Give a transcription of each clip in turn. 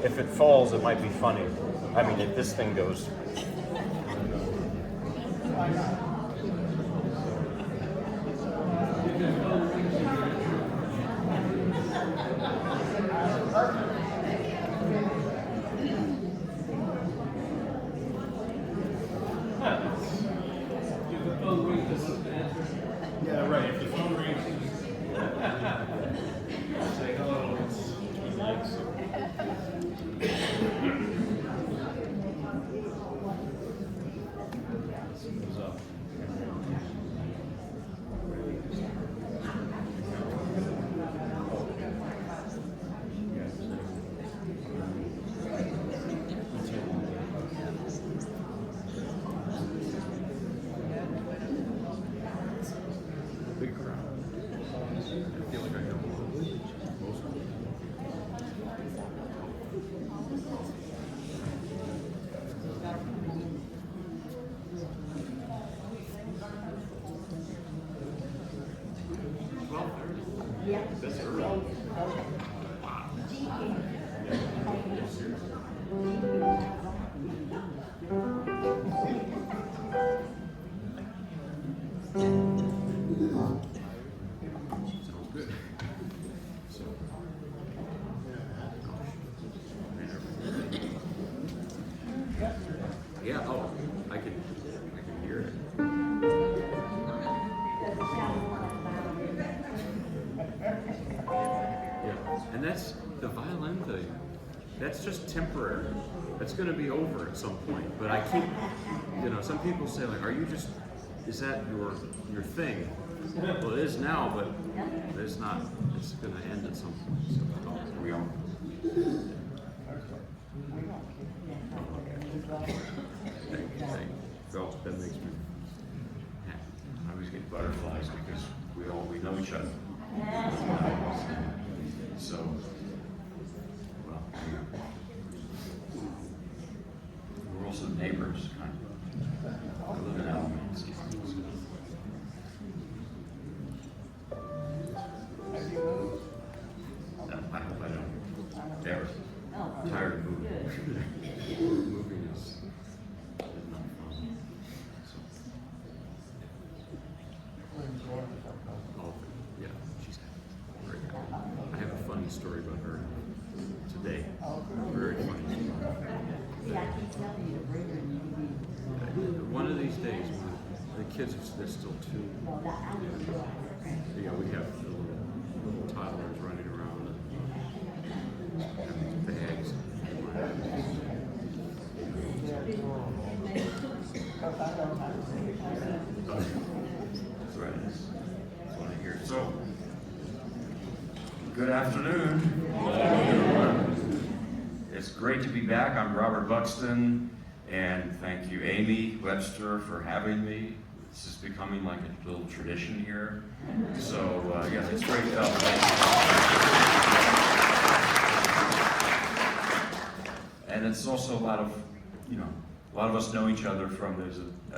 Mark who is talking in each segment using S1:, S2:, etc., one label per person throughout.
S1: if it falls, it might be funny. I mean, if this thing goes.
S2: Yeah, right. If the phone rings, say hello. He likes it. What's up?
S3: Big crowd. I feel like I know most of them.
S4: Yeah.
S3: That's early. Wow. Sounds good. So, yeah, oh, I can hear it. Yeah, and that's the violin thing. That's just temporary. That's going to be over at some point. But I keep, some people say like, "Are you just? Is that your thing?" Well, it is now, but it's not. It's going to end at some point. So here we are. Thank you. Oh, that makes me happy.
S5: I always get butterflies because we know each other. So, well, we're also neighbors, kind of. I live in Alamance. I hope I don't ever. I'm tired of moving.
S3: Moving is not fun. Oh, yeah, she's great. I have a funny story about her today. Very funny.
S4: Yeah, I keep telling you to bring her.
S3: One of these days, when the kids are still too. Yeah, we have the little toddlers running around and bags.
S5: That's right. That's what I hear. So, good afternoon. It's great to be back. I'm Robert Buxton, and thank you, Amy Webster, for having me. This is becoming like a little tradition here. So, yeah, it's great. And it's also a lot of us know each other from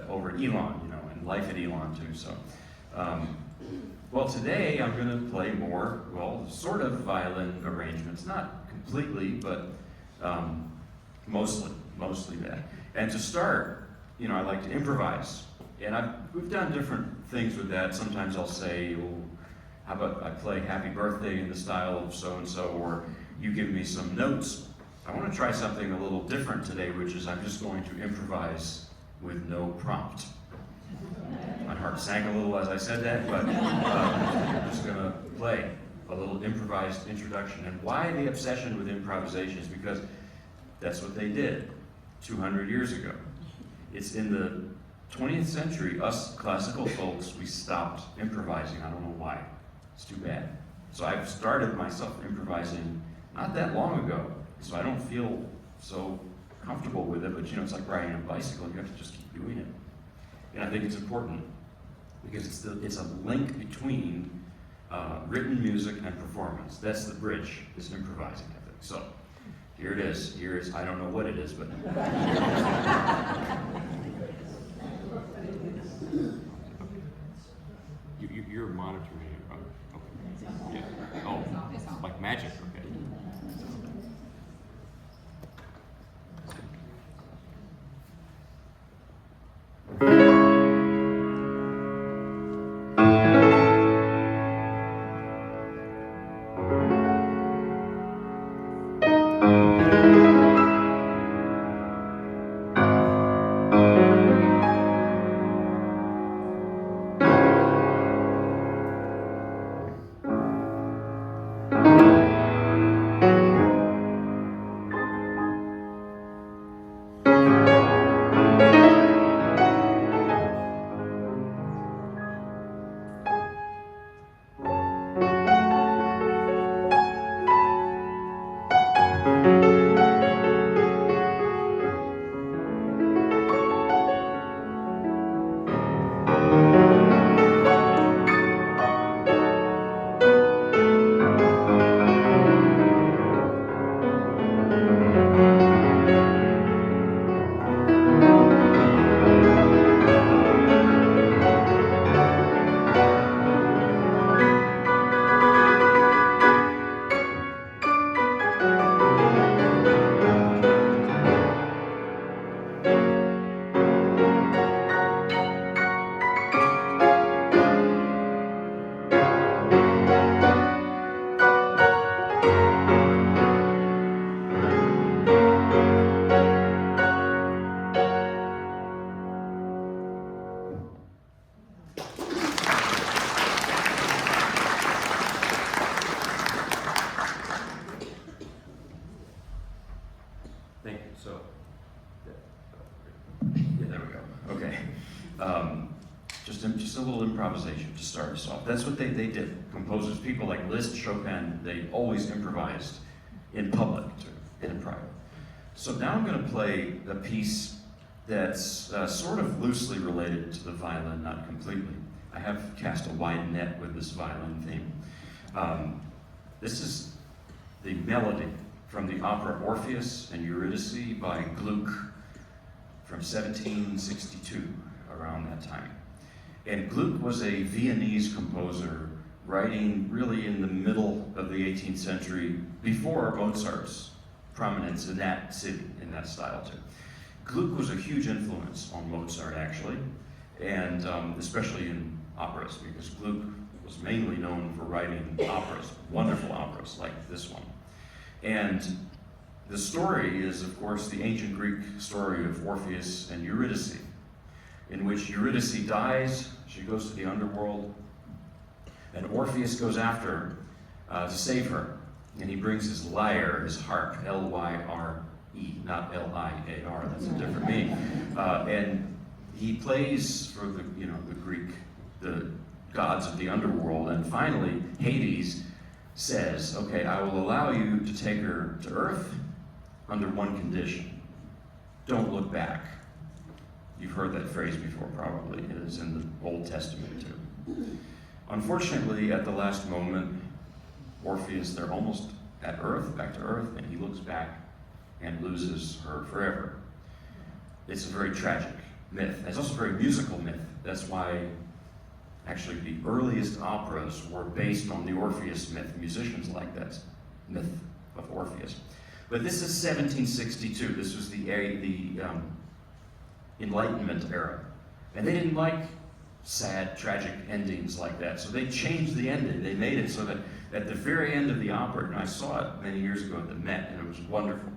S5: over at Elon, and life at Elon too. So, well, today I'm going to play more, sort of violin arrangements, not completely, but mostly that. And to start, I like to improvise, and we've done different things with that. Sometimes I'll say, how about I play Happy Birthday in the style of so and so, or you give me some notes. I want to try something a little different today, which is I'm just going to improvise with no prompt. My heart sank a little as I said that, but I'm just going to play a little improvised introduction. And why the obsession with improvisation is because that's what they did 200 years ago. It's in the 20th century, us classical folks, we stopped improvising. I don't know why. It's too bad. So I've started myself improvising not that long ago. So I don't feel so comfortable with it, but it's like riding a bicycle. You have to just keep doing it. And I think it's important because it's a link between written music and performance. That's the bridge, is improvising, I think. So here it is. I don't know what it is, but.
S3: You're monitoring it, right? Okay. Yeah. Oh, like magic, okay. Thank you. So,
S5: Yeah, there we go. Okay. Just a little improvisation to start us off. That's what they did. Composers, people like Liszt, Chopin, they always improvised in public and in private. So now I'm going to play a piece that's sort of loosely related to the violin, not completely. I have cast a wide net with this violin theme. This is the melody from the opera Orpheus and Eurydice by Gluck from 1762, around that time. And Gluck was a Viennese composer writing really in the middle of the 18th century, before Mozart's prominence in that city, in that style too. Gluck was a huge influence on Mozart, actually, and especially in operas, because Gluck was mainly known for writing operas, wonderful operas like this one. And the story is, of course, the ancient Greek story of Orpheus and Eurydice, in which Eurydice dies, she goes to the underworld, and Orpheus goes after her to save her. And he brings his lyre, his harp, L-Y-R-E, not L-I-A-R, that's a different meaning. And he plays for the Greek, the gods of the underworld, and finally Hades says, okay, I will allow you to take her to Earth under one condition. Don't look back. You've heard that phrase before, probably. It is in the Old Testament too. Unfortunately, at the last moment, Orpheus, they're almost at Earth, back to Earth, and he looks back and loses her forever. It's a very tragic myth. It's also a very musical myth. That's why actually the earliest operas were based on the Orpheus myth. Musicians like that myth of Orpheus. But this is 1762. This was the Enlightenment era. And they didn't like sad, tragic endings like that. So they changed the ending. They made it so that at the very end of the opera, and I saw it many years ago at the Met, and it was wonderful.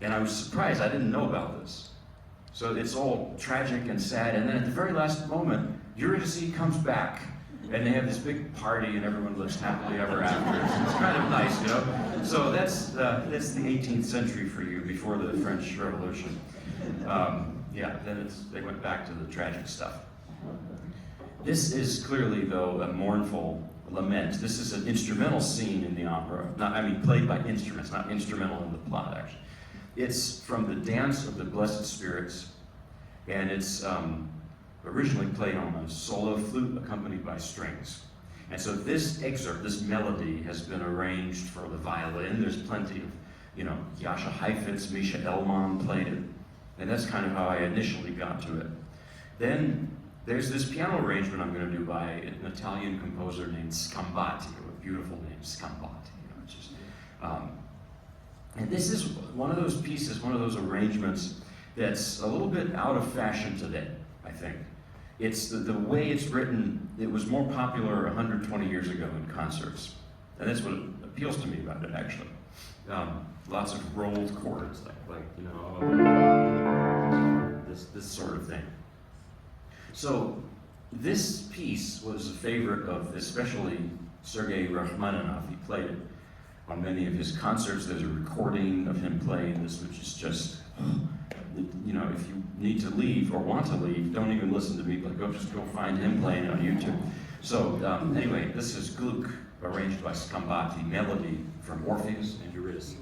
S5: And I was surprised, I didn't know about this. So it's all tragic and sad, and then at the very last moment, Eurydice comes back, and they have this big party, and everyone lives happily ever after. It's kind of nice, you know? So that's the 18th century for you, before the French Revolution. Then they went back to the tragic stuff. This is clearly, though, a mournful lament. This is an instrumental scene in the opera. Played by instruments, not instrumental in the plot, actually. It's from the Dance of the Blessed Spirits, and it's originally played on a solo flute accompanied by strings. And so this excerpt, this melody, has been arranged for the violin. There's plenty of, Jascha Heifetz, Misha Elman played it, and that's kind of how I initially got to it. Then there's this piano arrangement I'm going to do by an Italian composer named Scambati, a beautiful name, Scambati. And this is one of those pieces, one of those arrangements that's a little bit out of fashion today, I think. It's the way it's written. It was more popular 120 years ago in concerts. And that's what appeals to me about it, actually. Lots of rolled chords, this sort of thing. So this piece was a favorite of especially Sergei Rachmaninoff. He played it on many of his concerts. There's a recording of him playing this, which is just, if you need to leave or want to leave, don't even listen to me, but just go find him playing it on YouTube. So anyway, this is Gluck, arranged by Scambati, melody from Orpheus and Eurydice.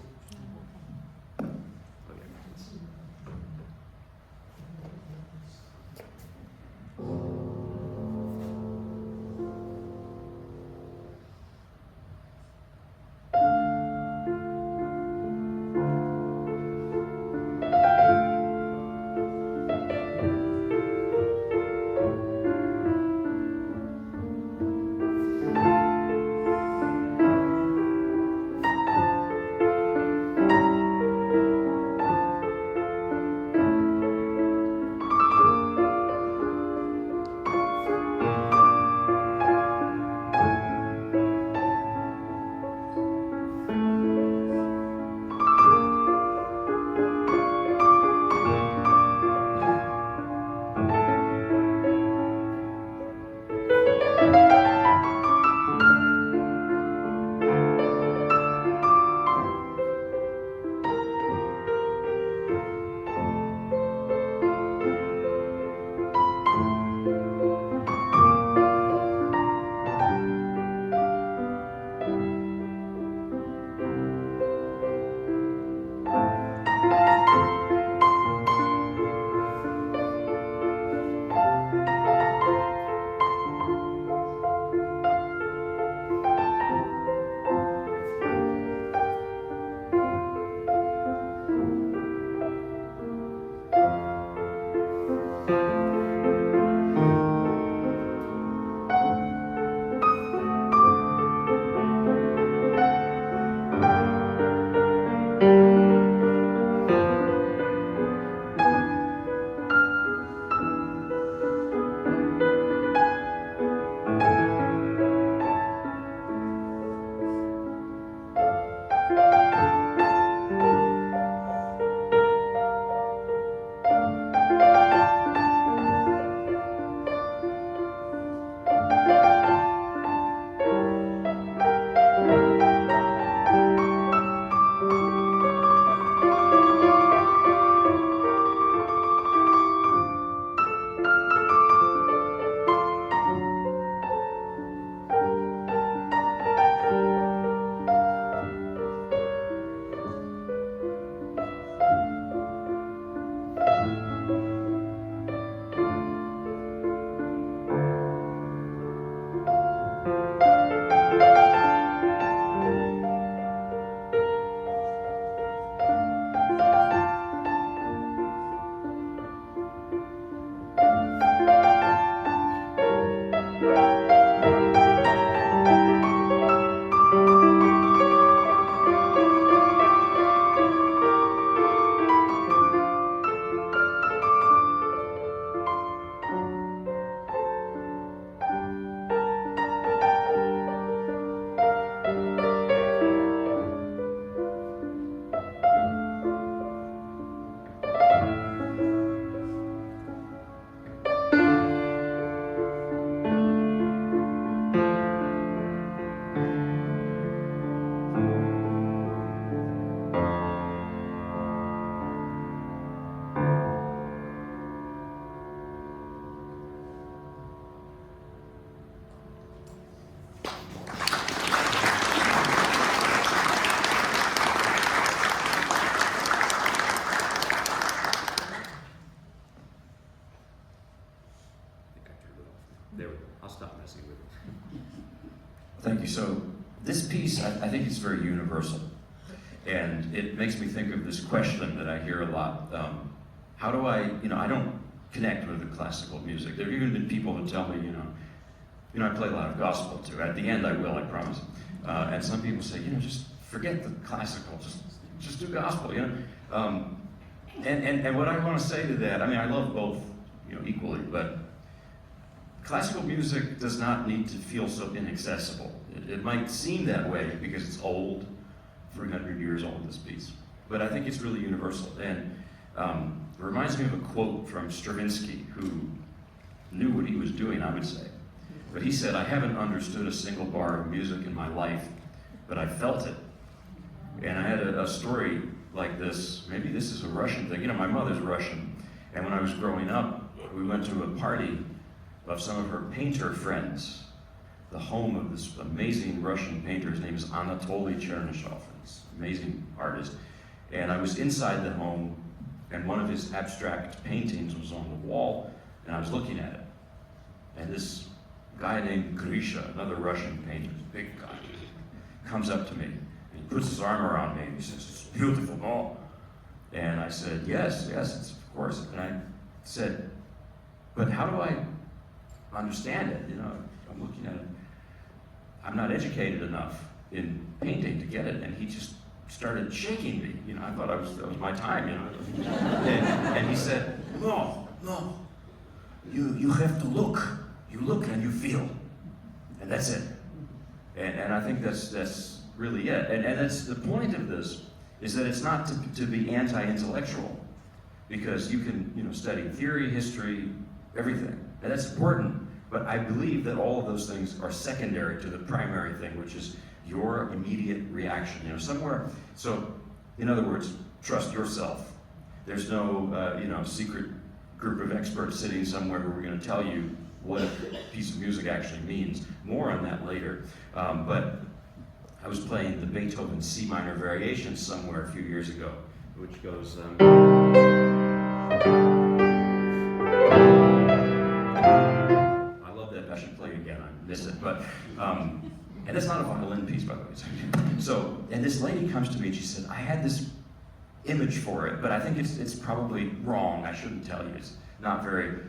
S5: it's very universal. And it makes me think of this question that I hear a lot. How do I, I don't connect with the classical music. There have even been people who tell me, I play a lot of gospel too. At the end I will, I promise. And some people say, just forget the classical, just do gospel, And what I want to say to that, I love both, equally, but classical music does not need to feel so inaccessible. It might seem that way because it's old, 300 years old, this piece. But I think it's really universal. And it reminds me of a quote from Stravinsky, who knew what he was doing, I would say. But he said, "I haven't understood a single bar of music in my life, but I felt it." And I had a story like this. Maybe this is a Russian thing. My mother's Russian. And when I was growing up, we went to a party of some of her painter friends, the home of this amazing Russian painter. His name is Anatoly Chernyshov. He's an amazing artist. And I was inside the home, and one of his abstract paintings was on the wall, and I was looking at it. And this guy named Grisha, another Russian painter, big guy, comes up to me, and he puts his arm around me, and he says, "It's beautiful, no?" And I said, yes, it's, of course. And I said, "But how do I understand it? I'm looking at it. I'm not educated enough in painting to get it." And he just started shaking me. I thought that was my time, and he said, no, you have to look. You look and you feel. And that's it. And I think that's really it. And that's the point of this, is that it's not to be anti-intellectual, because you can study theory, history, everything. And that's important. But I believe that all of those things are secondary to the primary thing, which is your immediate reaction. So, in other words, trust yourself. There's no, secret group of experts sitting somewhere who are going to tell you what a piece of music actually means. More on that later. But I was playing the Beethoven C minor variations somewhere a few years ago, which goes. I love that. I should play it again. I miss it, but. And it's not a violin piece, by the way. So, and this lady comes to me and she said, "I had this image for it, but I think it's probably wrong. I shouldn't tell you. It's not very,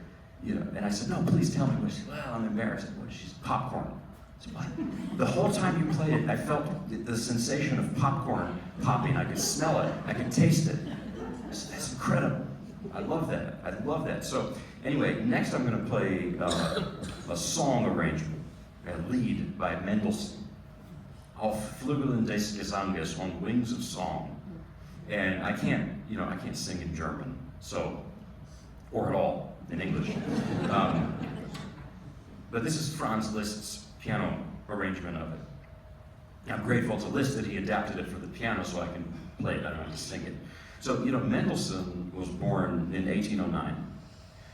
S5: And I said, "No, please tell me." She said, "Well, I'm embarrassed." She's popcorn. I said, "What?" The whole time you played it, I felt the sensation of popcorn popping. I could smell it. I could taste it. That's incredible. I love that. So, anyway, next I'm going to play a song arrangement. A lied by Mendelssohn, Auf Flügeln des Gesanges, on wings of song. And I can't sing in German, or at all in English. But this is Franz Liszt's piano arrangement of it. I'm grateful to Liszt that he adapted it for the piano so I can play it, I don't have to sing it. So, Mendelssohn was born in 1809.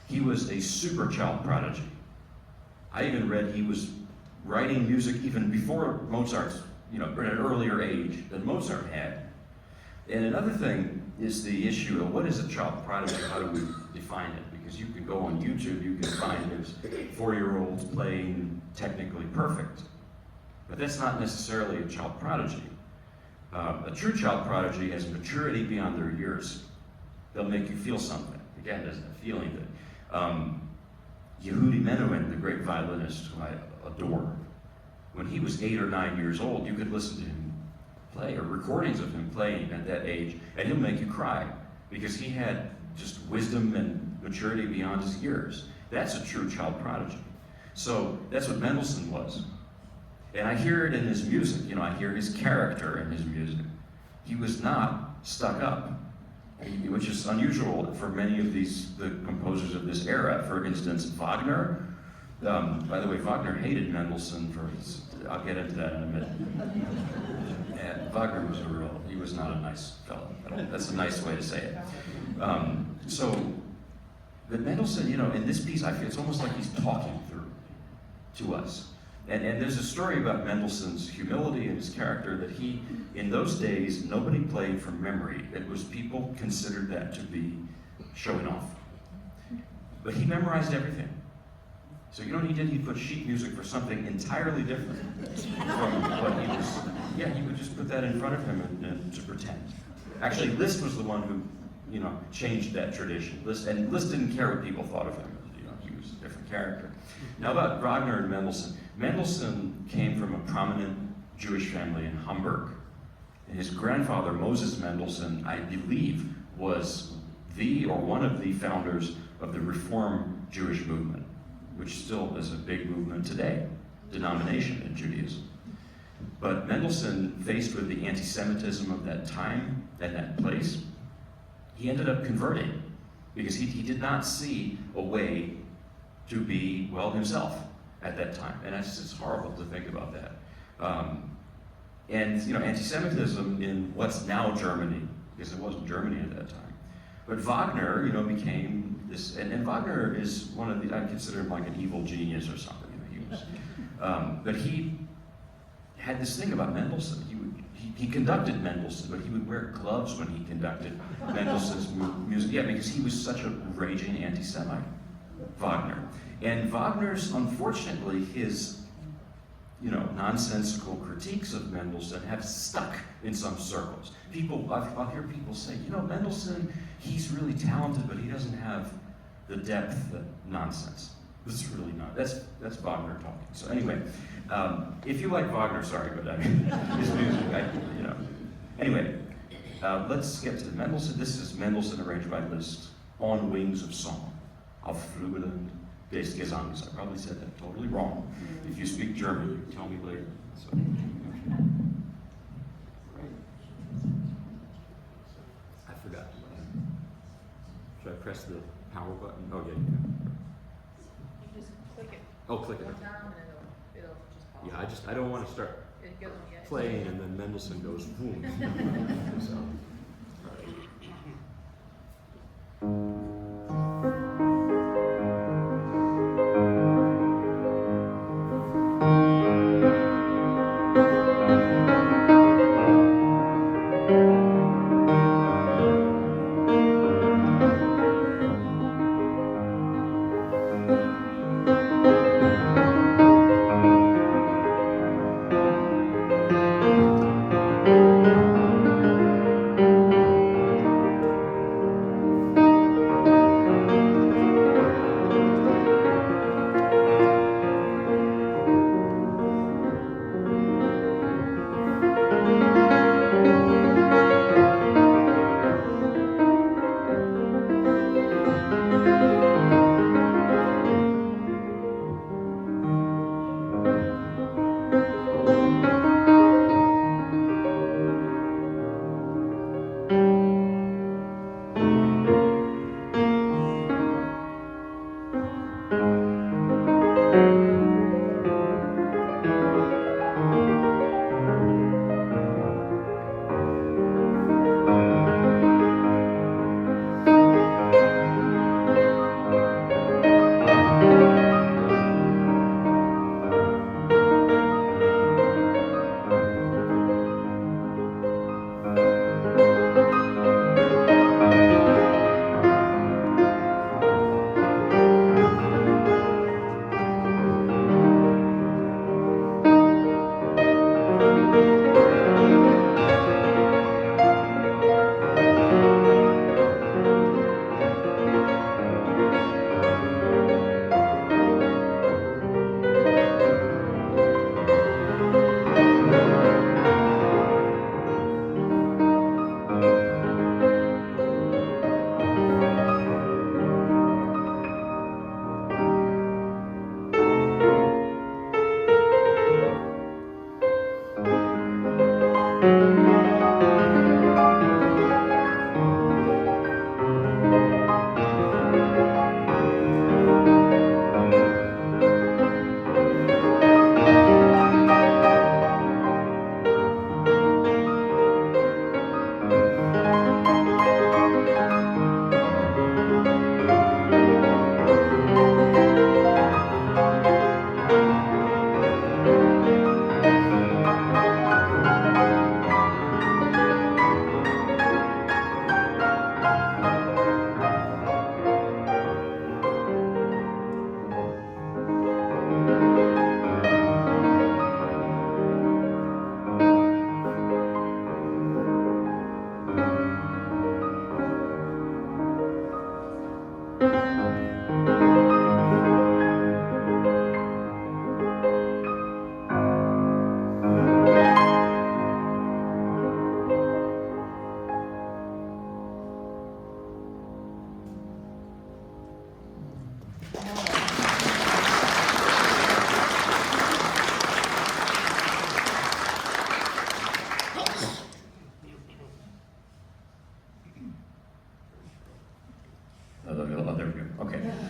S5: He was a super child prodigy. I even read he was writing music even before Mozart's, at an earlier age than Mozart had. And another thing is the issue of what is a child prodigy? How do we define it? Because you can go on YouTube, you can find there's 4-year-olds playing technically perfect. But that's not necessarily a child prodigy. A true child prodigy has maturity beyond their years. They'll make you feel something. Again, there's that feeling that Yehudi Menuhin, the great violinist who I adore, when he was 8 or 9 years old, you could listen to him play, or recordings of him playing at that age, and he'll make you cry, because he had just wisdom and maturity beyond his years. That's a true child prodigy. So that's what Mendelssohn was. And I hear it in his music, I hear his character in his music. He was not stuck up, which is unusual for many of the composers of this era. For instance, Wagner. By the way, Wagner hated Mendelssohn for his, I'll get into that in a minute. And Wagner he was not a nice fellow. That's a nice way to say it. But Mendelssohn, in this piece, I feel it's almost like he's talking through to us. And there's a story about Mendelssohn's humility and his character that in those days, nobody played from memory. It was, people considered that to be showing off. But he memorized everything. So you know what he did? He put sheet music for something entirely different from what he was. Yeah, he would just put that in front of him and to pretend. Actually, Liszt was the one who, you know, changed that tradition. Liszt didn't care what people thought of him. You know, he was a different character. Now about Wagner and Mendelssohn. Mendelssohn came from a prominent Jewish family in Hamburg. And his grandfather, Moses Mendelssohn, I believe, was one of the founders of the Reform Jewish movement, which still is a big movement today, denomination in Judaism. But Mendelssohn, faced with the anti-Semitism of that time and that place, he ended up converting because he did not see a way to be, well, himself at that time. And it's horrible to think about that. And, you know, anti-Semitism in what's now Germany, because it wasn't Germany at that time. But Wagner, you know, became this, and Wagner is one of the, I consider him like an evil genius or something. You know, he was, but he had this thing about Mendelssohn. He conducted Mendelssohn, but he would wear gloves when he conducted Mendelssohn's music. Yeah, because he was such a raging anti-Semite, Wagner. And Wagner's, unfortunately, his, you know, nonsensical critiques of Mendelssohn have stuck in some circles. I'll hear people say, you know, Mendelssohn, he's really talented, but he doesn't have the depth, the nonsense. This is really not, that's Wagner talking. So anyway, if you like Wagner, sorry, but I mean, his music, you know. Anyway, let's get to Mendelssohn. This is Mendelssohn arranged by Liszt, On Wings of Song, Auf Flügeln des Gesangs. I probably said that totally wrong. If you speak German, you can tell me later. So,
S3: I forgot. Should I press the power button? Oh, yeah, you can.
S6: You just click it
S3: Oh, click it.
S6: one time and it'll just pause.
S3: Yeah, I don't want to start
S6: It goes on the edge.
S3: playing and then Mendelssohn goes boom. So,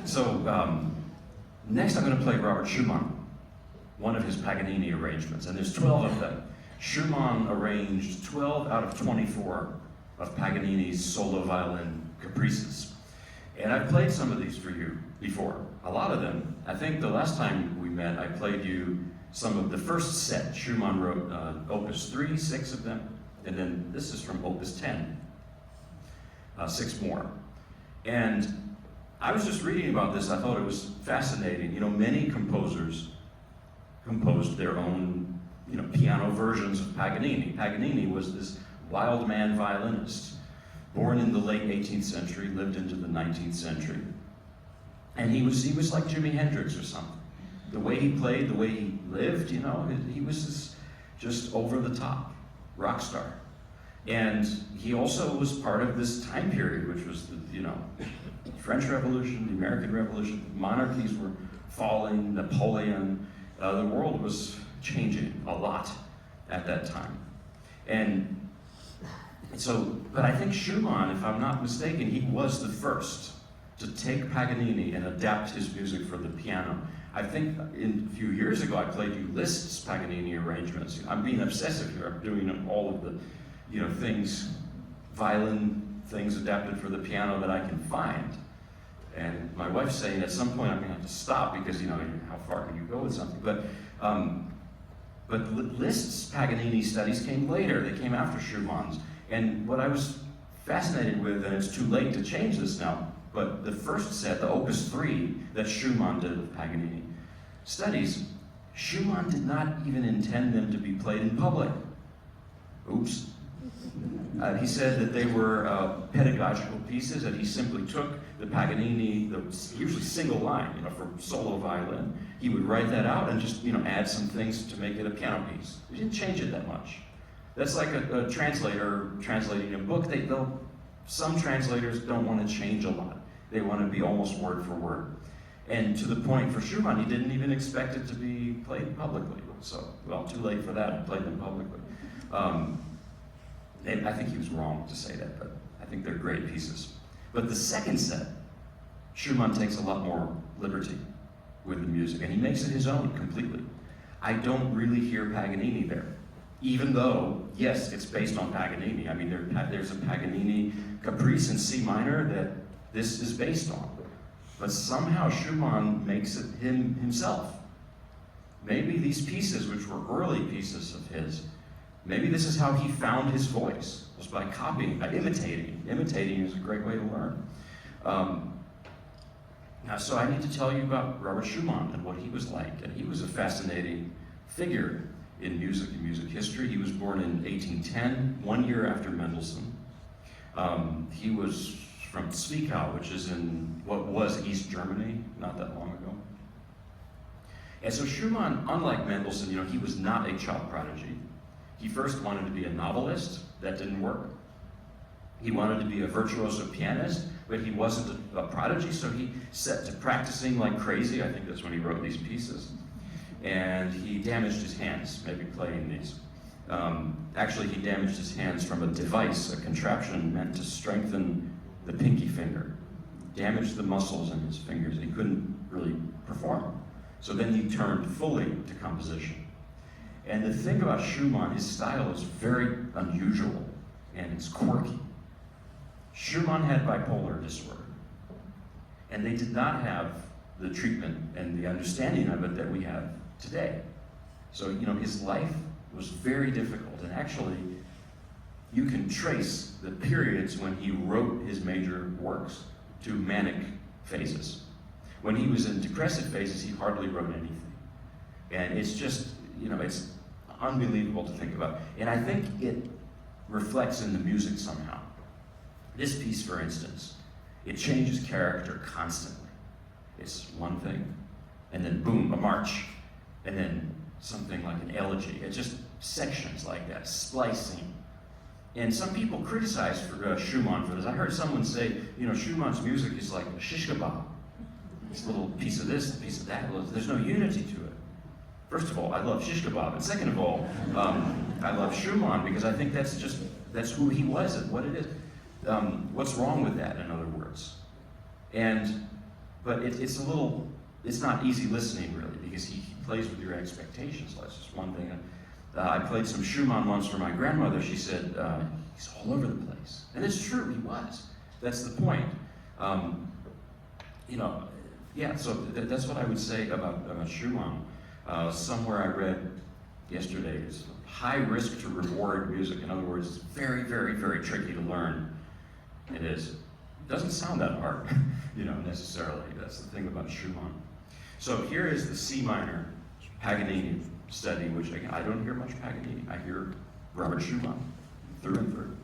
S5: So next I'm going to play Robert Schumann, one of his Paganini arrangements, and there's 12 of them. Schumann arranged 12 out of 24 of Paganini's solo violin caprices. And I've played some of these for you before, a lot of them. I think the last time we met, I played you some of the first set. Schumann wrote Opus 3, 6 of them, and then this is from Opus 10, 6 more. And I was just reading about this, I thought it was fascinating. You know, many composers composed their own, you know, piano versions of Paganini. Paganini was this wild man violinist, born in the late 18th century, lived into the 19th century. And he was like Jimi Hendrix or something. The way he played, the way he lived, you know, he was this just over the top rock star. And he also was part of this time period, which was the, you know, French Revolution, the American Revolution, monarchies were falling, Napoleon, the world was changing a lot at that time. And so, but I think Schumann, if I'm not mistaken, he was the first to take Paganini and adapt his music for the piano. I think a few years ago I played you Liszt's Paganini arrangements. I'm being obsessive here. I'm doing all of the, you know, things, violin things adapted for the piano that I can find. And my wife's saying at some point I'm going to have to stop because, you know, how far can you go with something? But Liszt's Paganini studies came later. They came after Schumann's. And what I was fascinated with, and it's too late to change this now, but the first set, the Opus 3 that Schumann did with Paganini studies, Schumann did not even intend them to be played in public. Oops. He said that they were pedagogical pieces, that he simply took the Paganini, the usually single line, you know, for solo violin. He would write that out and just, you know, add some things to make it a piano piece. He didn't change it that much. That's like a translator translating a book. Some translators don't want to change a lot. They want to be almost word for word. And to the point for Schumann, he didn't even expect it to be played publicly. So, well, too late for that. I played them publicly. And I think he was wrong to say that, but I think they're great pieces. But the second set, Schumann takes a lot more liberty with the music, and he makes it his own completely. I don't really hear Paganini there, even though, yes, it's based on Paganini. I mean, there's a Paganini caprice in C minor that this is based on. But somehow Schumann makes it himself. Maybe these pieces, which were early pieces of his, maybe this is how he found his voice, was by copying, by imitating. Imitating is a great way to learn. So I need to tell you about Robert Schumann and what he was like. And he was a fascinating figure in music and music history. He was born in 1810, 1 year after Mendelssohn. He was from Zwickau, which is in what was East Germany, not that long ago. And so Schumann, unlike Mendelssohn, you know, he was not a child prodigy. He first wanted to be a novelist. That didn't work. He wanted to be a virtuoso pianist, but he wasn't a prodigy, so he set to practicing like crazy. I think that's when he wrote these pieces. And he damaged his hands, maybe playing these. Actually, he damaged his hands from a device, a contraption meant to strengthen the pinky finger. Damaged the muscles in his fingers. He couldn't really perform. So then he turned fully to composition. And the thing about Schumann, his style is very unusual and it's quirky. Schumann had bipolar disorder, and they did not have the treatment and the understanding of it that we have today. So, you know, his life was very difficult, and actually, you can trace the periods when he wrote his major works to manic phases. When he was in depressive phases, he hardly wrote anything. And it's just, you know, it's unbelievable to think about. And I think it reflects in the music somehow. This piece, for instance, it changes character constantly. It's one thing, and then boom, a march, and then something like an elegy. It's just sections like that, splicing. And some people criticize Schumann for this. I heard someone say, you know, Schumann's music is like a shish kebab. It's a little piece of this, a piece of that. There's no unity to it. First of all, I love shish kebab, and second of all, I love Schumann because I think that's who he was and what it is. What's wrong with that, in other words? but it's a little, it's not easy listening really, because he plays with your expectations. That's just one thing. I played some Schumann once for my grandmother. She said, he's all over the place. And it's true, he was. That's the point. You know, yeah, so that's what I would say about Schumann. Somewhere I read yesterday, it's high risk to reward music. In other words, it's very, very, very tricky to learn. It is. It doesn't sound that hard, you know, necessarily. That's the thing about Schumann. So here is the C minor Paganini study, which again, I don't hear much Paganini. I hear Robert Schumann, through and through.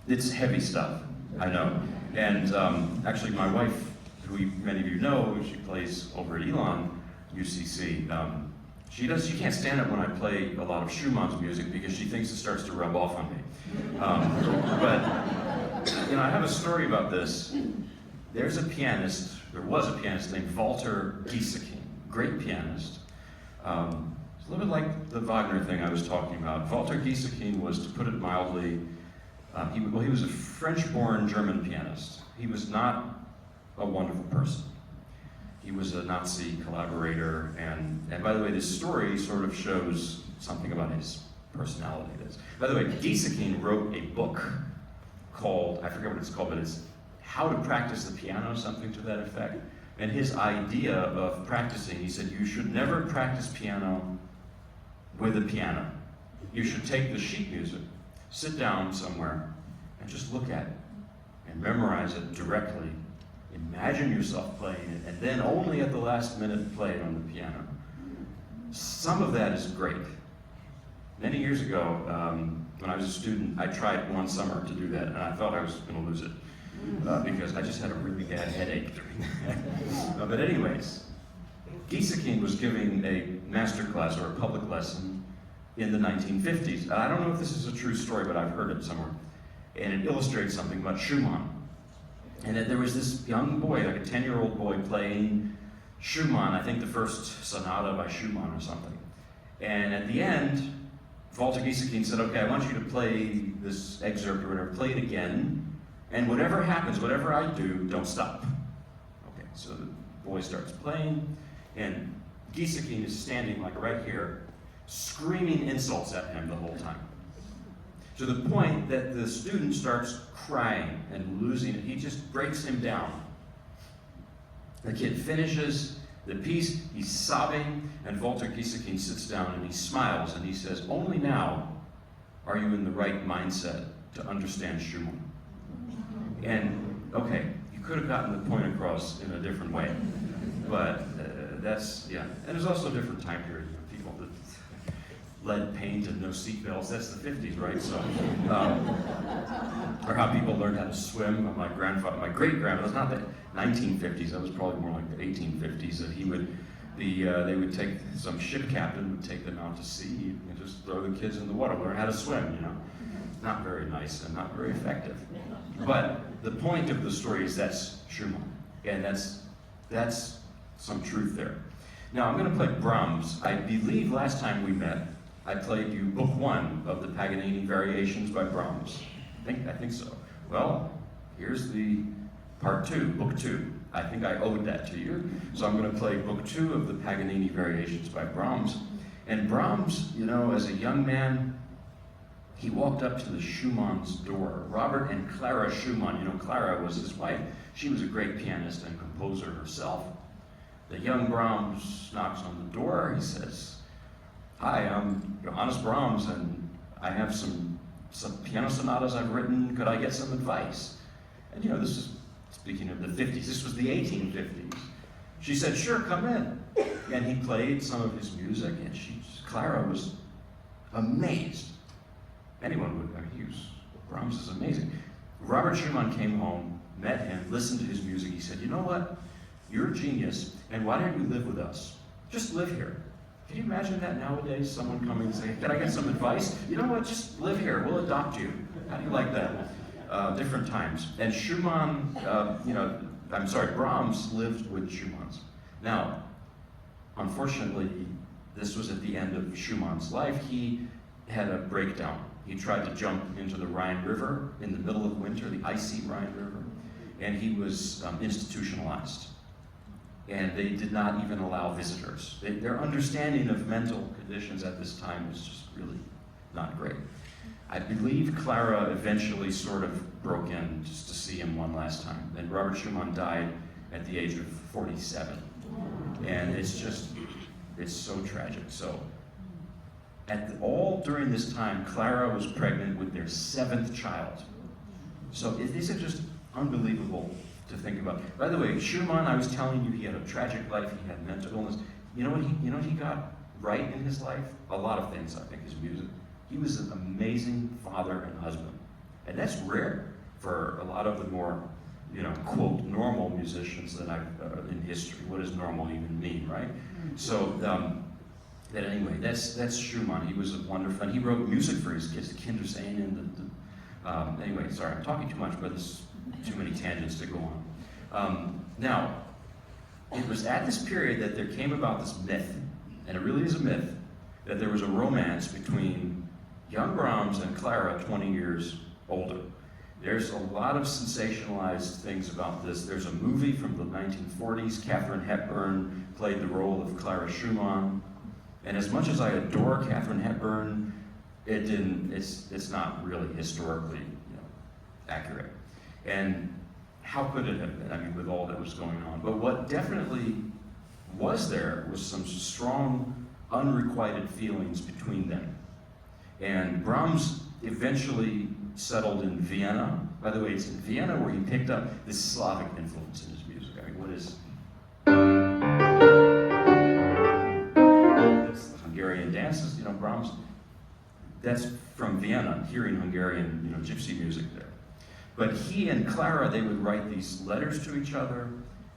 S5: It's heavy stuff, I know. And actually my wife, who many of you know, she plays over at Elon, UCC. She can't stand it when I play a lot of Schumann's music because she thinks it starts to rub off on me. But, you know, I have a story about this. There was a pianist named Walter Gieseking, great pianist. It's a little bit like the Wagner thing I was talking about. Walter Gieseking was, to put it mildly, he was a French-born German pianist. He was not a wonderful person. He was a Nazi collaborator, and by the way, this story sort of shows something about his personality. By the way, Gieseking wrote a book called, I forget what it's called, but it's How to Practice the Piano, something to that effect. And his idea of practicing, he said, you should never practice piano with a piano. You should take the sheet music, sit down somewhere, and just look at it, and memorize it directly. Imagine yourself playing it, and then only at the last minute play it on the piano. Some of that is great. Many years ago, when I was a student, I tried one summer to do that, and I thought I was going to lose it because I just had a really bad headache during that. But anyways, Gieseking was giving a master class or a public lesson in the 1950s. And I don't know if this is a true story, but I've heard it somewhere. And it illustrates something about Schumann. And there was this young boy, like a 10-year-old boy, playing Schumann, I think the first sonata by Schumann or something. And at the end, Walter Gieseking said, okay, I want you to play this excerpt or whatever, play it again, and whatever happens, whatever I do, don't stop. Okay, so the boy starts playing, and Gieseking is standing like right here, screaming insults at him the whole time. To the point that the student starts crying and losing it. He just breaks him down. The kid finishes the piece, he's sobbing, and Walter Gieseking sits down and he smiles and he says, only now are you in the right mindset to understand Schumann. And, okay, you could have gotten the point across in a different way, but that's, yeah. And there's also a different time period. People that lead paint and no seatbelts, that's the 50s, right? So, or how people learned how to swim. My great-grandfather, it's not the 1950s, that was probably more like the 1850s, that they would take, some ship captain would take them out to sea and just throw the kids in the water, learn how to swim, you know. Not very nice and not very effective. But the point of the story is that's Schumann, and that's some truth there. Now I'm going to play Brahms. I believe last time we met, I played you Book 1 of the Paganini Variations by Brahms. I think so. Well, here's the Part 2, Book 2. I think I owed that to you. So I'm going to play Book 2 of the Paganini Variations by Brahms. And Brahms, you know, as a young man, he walked up to the Schumann's door. Robert and Clara Schumann, you know, Clara was his wife. She was a great pianist and composer herself. The young Brahms knocks on the door. He says, hi, I'm Johannes Brahms, and I have some piano sonatas I've written. Could I get some advice? And you know, this is speaking of the 50s. This was the 1850s. She said, sure, come in. And he played some of his music, and Clara was amazed. Anyone would, I mean, Brahms is amazing. Robert Schumann came home, met him, listened to his music. He said, you know what? You're a genius, and why don't you live with us? Just live here. Can you imagine that nowadays? Someone coming and saying, can I get some advice? You know what? Just live here. We'll adopt you. How do you like that? Different times. And Schumann, Brahms lived with Schumann's. Now, unfortunately, this was at the end of Schumann's life. He had a breakdown. He tried to jump into the Rhine River in the middle of winter, the icy Rhine River, and he was institutionalized. And they did not even allow visitors. Their understanding of mental conditions at this time was just really not great. I believe Clara eventually sort of broke in just to see him one last time. And Robert Schumann died at the age of 47. And it's so tragic. So, all during this time, Clara was pregnant with their 7th child. So these are just unbelievable to think about. By the way, Schumann, I was telling you, he had a tragic life. He had mental illness. You know what he got right in his life? A lot of things, I think, his music. He was an amazing father and husband. And that's rare for a lot of the more, quote, normal musicians that I've in history. What does normal even mean, right? So, but anyway, that's Schumann. He was a wonderful, and he wrote music for his kids, the Kinderscenen. Anyway, sorry, I'm talking too much, but there's too many tangents to go on. Now, it was at this period that there came about this myth, and it really is a myth, that there was a romance between young Brahms and Clara 20 years older. There's a lot of sensationalized things about this. There's a movie from the 1940s. Katharine Hepburn played the role of Clara Schumann. And as much as I adore Katharine Hepburn, it's not really historically accurate. And how could it have been? I mean, with all that was going on. But what definitely was there was some strong, unrequited feelings between them. And Brahms eventually settled in Vienna. By the way, it's in Vienna where he picked up this Slavic influence in his music. I mean, what is... That's the Hungarian dances, Brahms. That's from Vienna, hearing Hungarian, gypsy music there. But he and Clara, they would write these letters to each other,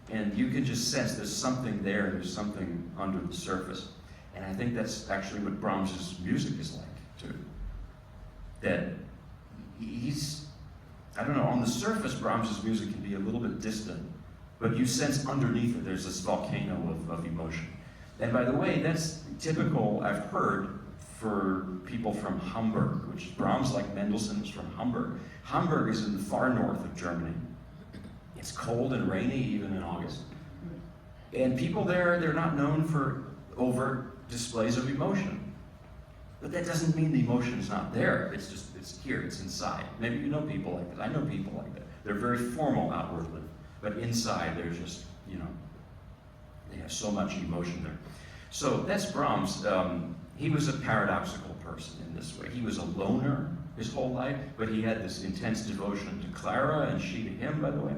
S5: and you could just sense there's something there, there's something under the surface. And I think that's actually what Brahms' music is like, too. That he's, I don't know, on the surface, Brahms' music can be a little bit distant, but you sense underneath it there's this volcano of emotion. And by the way, that's typical, I've heard, for people from Hamburg, which Brahms, like Mendelssohn, is from Hamburg. Hamburg is in the far north of Germany. It's cold and rainy, even in August. And people there, they're not known for overt displays of emotion. But that doesn't mean the emotion is not there. It's just, it's here, it's inside. Maybe you know people like that. I know people like that. They're very formal outwardly, but inside they're just, they have so much emotion there. So that's Brahms. He was a paradoxical person in this way. He was a loner his whole life, but he had this intense devotion to Clara, and she to him, by the way.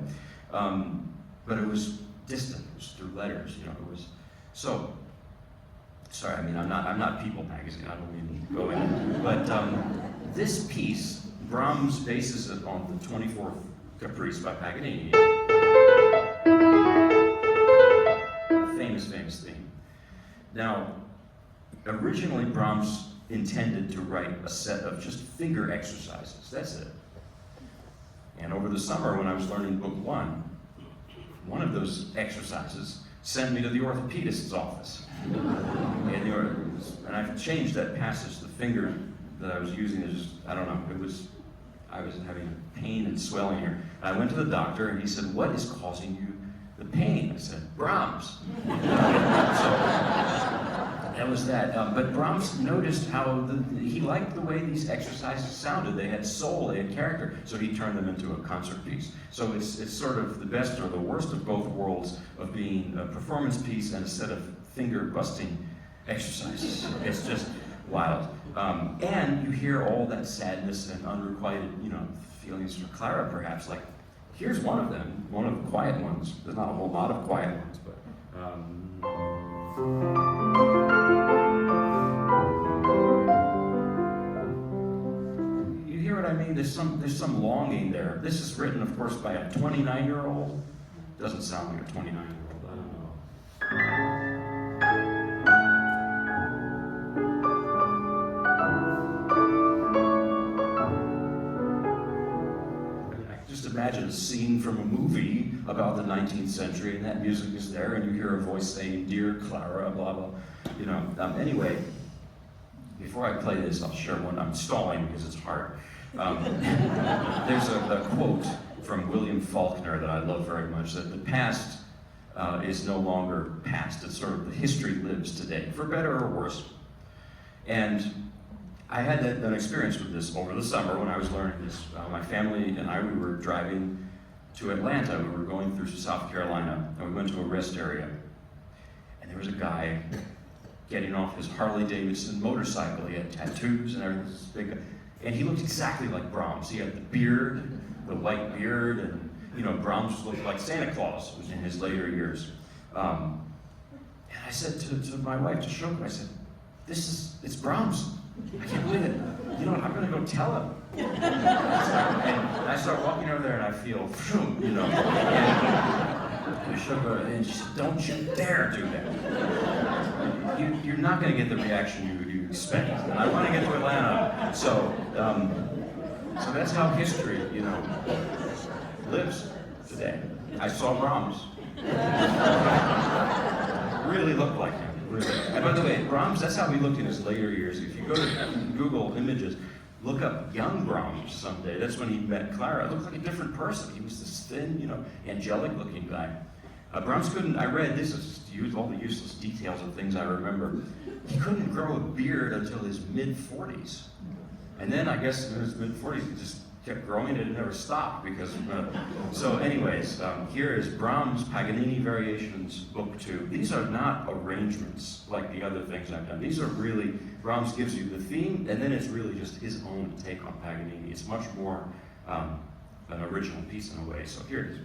S5: But it was distant. It was through letters. It was so. Sorry, I mean, I'm not People magazine. I don't mean to go in. But this piece, Brahms bases it on the 24th Caprice by Paganini. A famous theme. Now, originally Brahms intended to write a set of just finger exercises. That's it. And over the summer, when I was learning book one of those exercises sent me to the orthopedist's office. And I've changed that passage. The finger that I was using is, I don't know, I was having pain and swelling here. I went to the doctor and he said, "What is causing you the pain?" I said, "Brahms." That was that. But Brahms noticed how he liked the way these exercises sounded. They had soul, they had character, so he turned them into a concert piece. So it's sort of the best or the worst of both worlds of being a performance piece and a set of finger-busting exercises. It's just wild. And you hear all that sadness and unrequited, feelings for Clara, perhaps. Like, here's one of them, one of the quiet ones. There's not a whole lot of quiet ones, but... You hear what I mean? There's some longing there. This is written, of course, by a 29-year-old. Doesn't sound like a 29-year-old. I don't know. Just imagine a scene from a movie about the 19th century, and that music is there, and you hear a voice saying, "Dear Clara," blah, blah. Anyway, before I play this, I'll share one. I'm stalling because it's hard. There's a quote from William Faulkner that I love very much, that the past is no longer past. It's sort of the history lives today, for better or worse. And I had an experience with this over the summer when I was learning this. My family and I, we were driving to Atlanta. We were going through South Carolina, and we went to a rest area. And there was a guy getting off his Harley-Davidson motorcycle. He had tattoos and everything. This big guy. And he looked exactly like Brahms. He had the beard, the white beard, and Brahms looked like Santa Claus in his later years. And I said to my wife, to Shoko, I said, it's Brahms. I can't believe it. I'm to go tell him. And I start walking over there and I feel, you know. And I shook her and she said, don't you dare do that. You're not going to get the reaction you expect. And I want to get to Atlanta. So that's how history, you know, lives today. I saw Brahms. Really looked like him. Really. And by the way, Brahms, that's how he looked in his later years. If you go to Google Images, look up young Brahms someday. That's when he met Clara. It looked like a different person. He was this thin, you know, angelic looking guy. Brahms couldn't, I read, this is just to use all the useless details of things I remember. He couldn't grow a beard until his mid-40s. And then I guess in his mid-40s, he just kept growing it and never stopped because, so anyways, here is Brahms Paganini Variations Book 2. These are not arrangements like the other things I've done. These are really, Brahms gives you the theme and then it's really just his own take on Paganini. It's much more an original piece in a way, so here it is.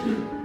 S5: Thank you.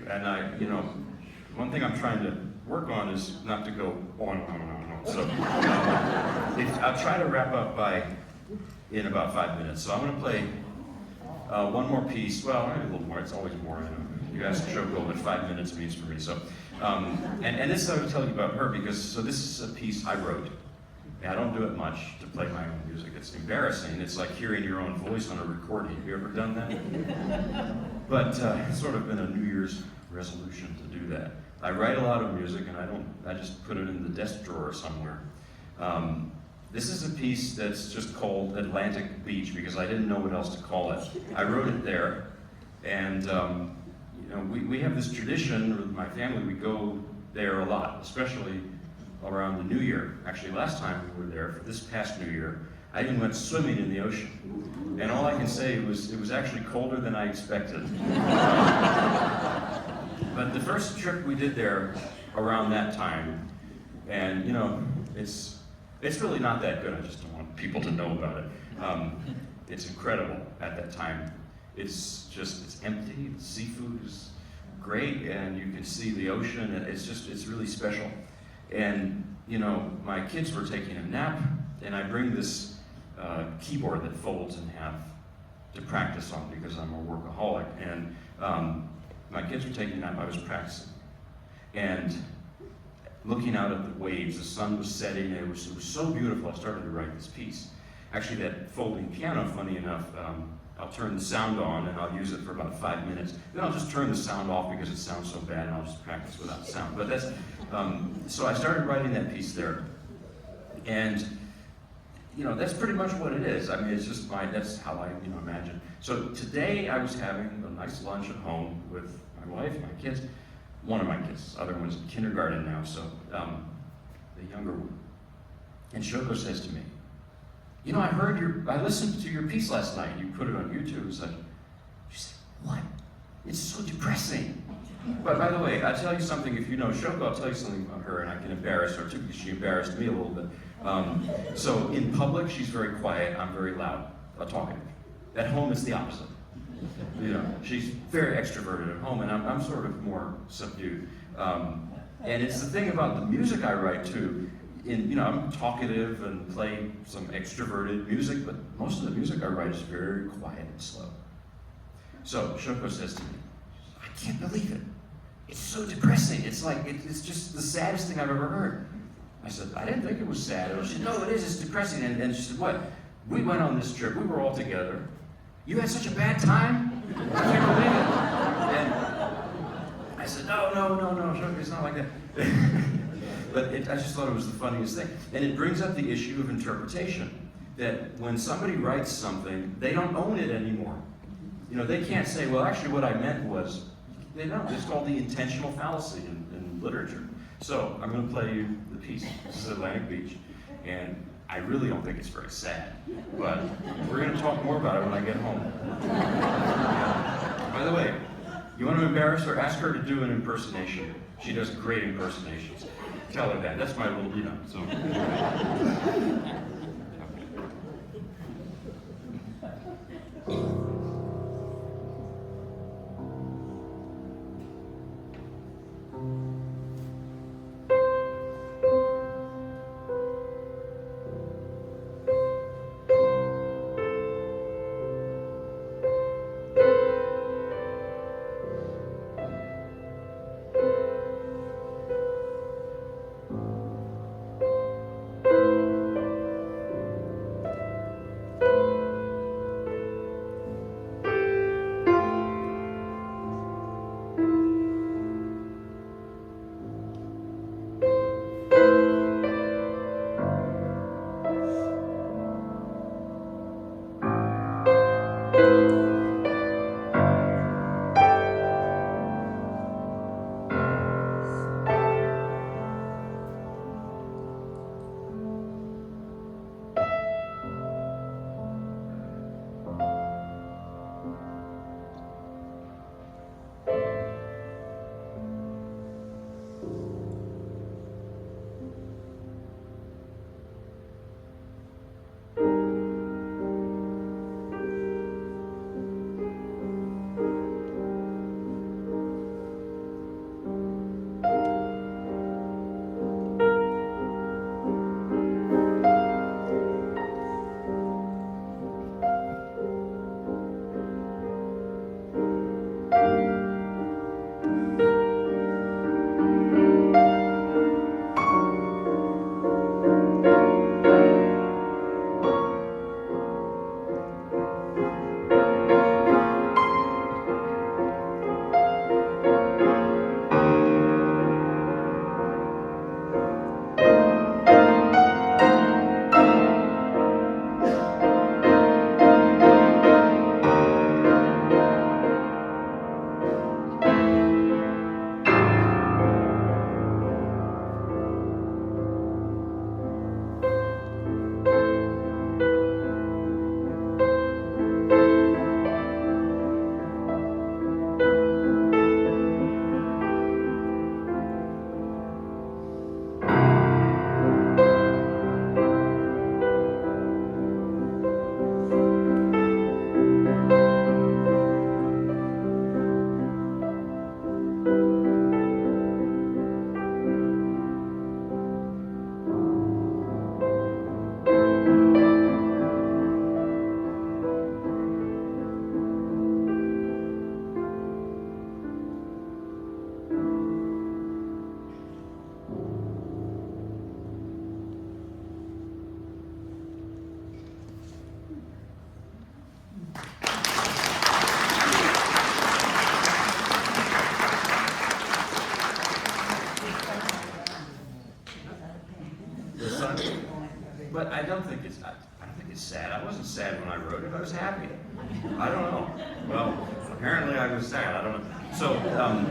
S5: And one thing I'm trying to work on is not to go on and on and on and on. So I'll try to wrap up in about 5 minutes. So I'm going to play one more piece. Well, maybe a little more. It's always more. You asked Shoko what 5 minutes means for me. So, and this I would tell you about her because this is a piece I wrote. And I don't do it much to play my own music. It's embarrassing. It's like hearing your own voice on a recording. Have you ever done that? But it's sort of been a New Year's resolution to do that. I write a lot of music and I just put it in the desk drawer somewhere. This is a piece that's just called Atlantic Beach because I didn't know what else to call it. I wrote it there, and we have this tradition with my family. We go there a lot, especially around the New Year. Actually, last time we were there, for this past New Year, I even went swimming in the ocean. And all I can say was it was actually colder than I expected. But the first trip we did there around that time, and it's really not that good. I just don't want people to know about it. It's incredible at that time. It's empty. The seafood is great, and you can see the ocean. And it's really special. And my kids were taking a nap, and I bring this keyboard that folds in half to practice on because I'm a workaholic. And my kids were taking a nap. I was practicing, and looking out at the waves. The sun was setting. It was so beautiful. I started to write this piece. Actually, that folding piano, funny enough, I'll turn the sound on and I'll use it for about 5 minutes. Then I'll just turn the sound off because it sounds so bad, and I'll just practice without sound. But that's so I started writing that piece there, and that's pretty much what it is. I mean, it's just that's how I imagine. So today I was having a nice lunch at home with my wife, my kids. One of my kids, the other one's in kindergarten now, so the younger one. And Shoko says to me, I listened to your piece last night. You put it on YouTube and such. She said, what? It's so depressing. But by the way, I'll tell you something, if you know Shoko, I'll tell you something about her, and I can embarrass her too, because she embarrassed me a little bit. So in public, she's very quiet. I'm very loud, talkative. At home, it's the opposite. She's very extroverted at home, and I'm sort of more subdued. And it's the thing about the music I write too. I'm talkative and play some extroverted music, but most of the music I write is very quiet and slow. So Shoko says to me, I can't believe it. It's so depressing. It's like, it's just the saddest thing I've ever heard. I said, I didn't think it was sad. She said, no, it is. It's depressing. And she said, what? We went on this trip. We were all together. You had such a bad time? I can't believe it. And I said, no, it's not like that. But I just thought it was the funniest thing. And it brings up the issue of interpretation, that when somebody writes something, they don't own it anymore. You know, they can't say, well, actually what I meant was, they don't. It's called the intentional fallacy in literature. So I'm going to play you the piece. This is Atlantic Beach, and I really don't think it's very sad, but we're going to talk more about it when I get home. By the way, you want to embarrass her? Ask her to do an impersonation. She does great impersonations. Tell her that. That's my little, you know, so. But I don't think it's sad. I wasn't sad when I wrote it. I was happy. I don't know. Well, apparently I was sad. I don't know. So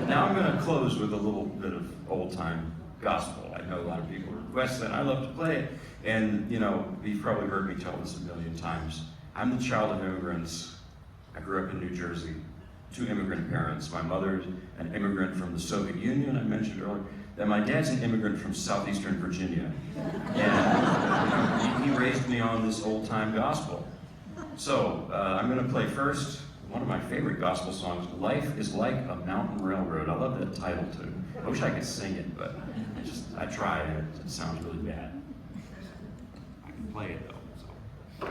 S5: now I'm going to close with a little bit of old-time gospel. I know a lot of people request that. I love to play it. And, you know, you've probably heard me tell this a million times. I'm the child of immigrants. I grew up in New Jersey. 2 immigrant parents. My mother's an immigrant from the Soviet Union, I mentioned earlier. Then my dad's an immigrant from southeastern Virginia. And he raised me on this old-time gospel. So I'm going to play first one of my favorite gospel songs, Life is Like a Mountain Railroad. I love that title too. I wish I could sing it, but I tried and it sounds really bad. I can play it though. So.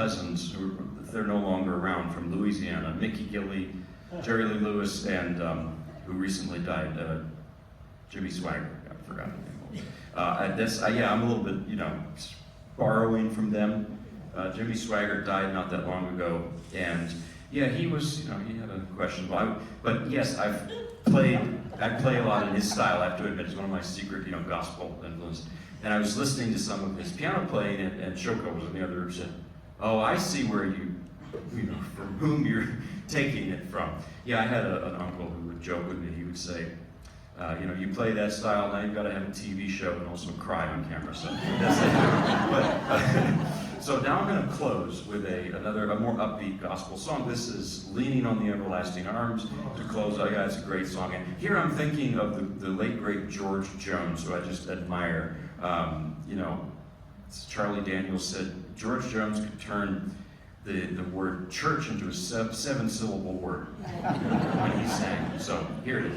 S5: cousins, they're no longer around, from Louisiana, Mickey Gilly, Jerry Lee Lewis, and who recently died, Jimmy Swagger, I forgot the name. I'm a little bit, borrowing from them. Jimmy Swagger died not that long ago, and yeah, he was, he had a questionable, but yes, I play a lot in his style, I have to admit, it's one of my secret, gospel influences. And I was listening to some of his piano playing, and Shoko was in the other room, said, "Oh, I see where from whom you're taking it from." Yeah, I had an uncle who would joke with me, he would say, you play that style, now you've got to have a TV show and also cry on camera. So, so now I'm going to close with a more upbeat gospel song. This is "Leaning on the Everlasting Arms." To close, it's a great song. And here I'm thinking of the late, great George Jones, who I just admire. Charlie Daniels said George Jones could turn the word church into a seven-syllable word when he sang. So here it is.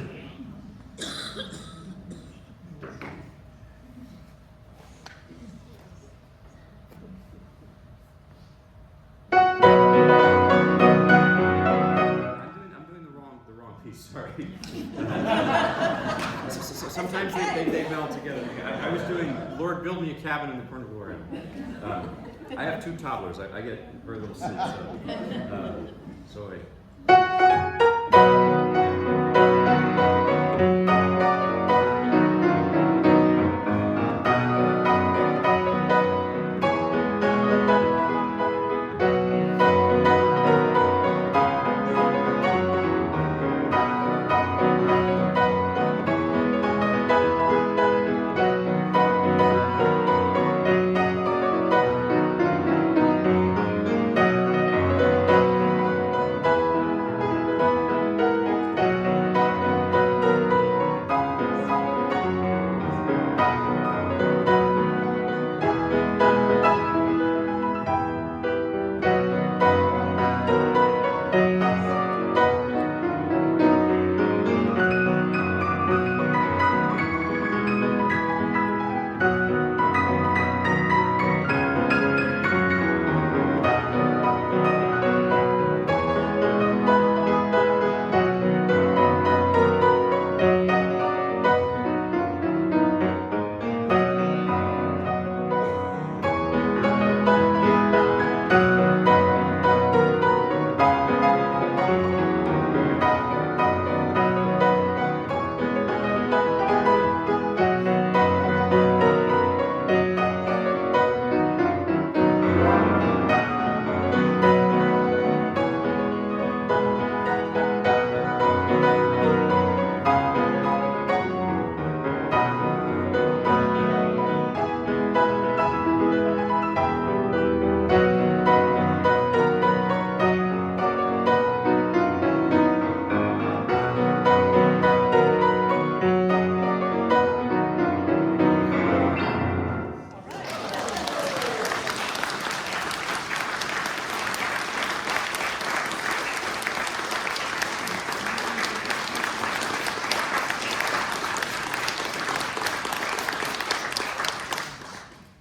S3: I'm doing the wrong piece. Sorry. Sometimes they meld together. I was doing "Lord, Build Me a Cabin in the Corner of the Orient." I have 2 toddlers. I get very little sleep, so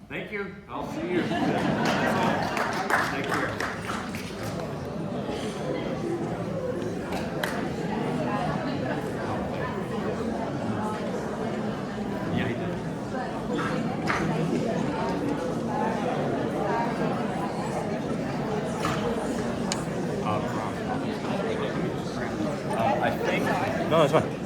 S3: thank you. I'll see you. That's all. Take care. Yeah, he did.
S1: I think. No, it's fine.